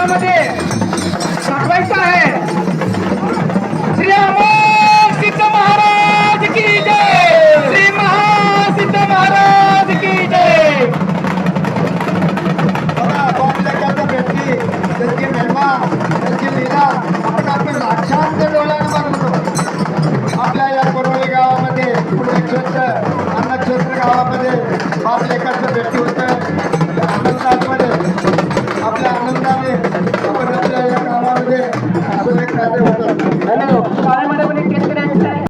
गावामध्ये दाखवायचं आहे। श्री अमोल सिद्ध महाराज की जय, श्री महासिद्ध महाराज की जय। त्यांची महिमा त्यांची लीला आपण लाक्षांत डोळ्यानं बघतो। आपल्या या कोरोळी गावामध्ये पुण्यक्षेत्र अन्नक्षेत्र गावामध्ये 5 एकरचं भेटी होतं। आनंदामध्ये आपल्या आनंदाने आपण आपल्या या गावामध्ये असं एक कार्य होतं।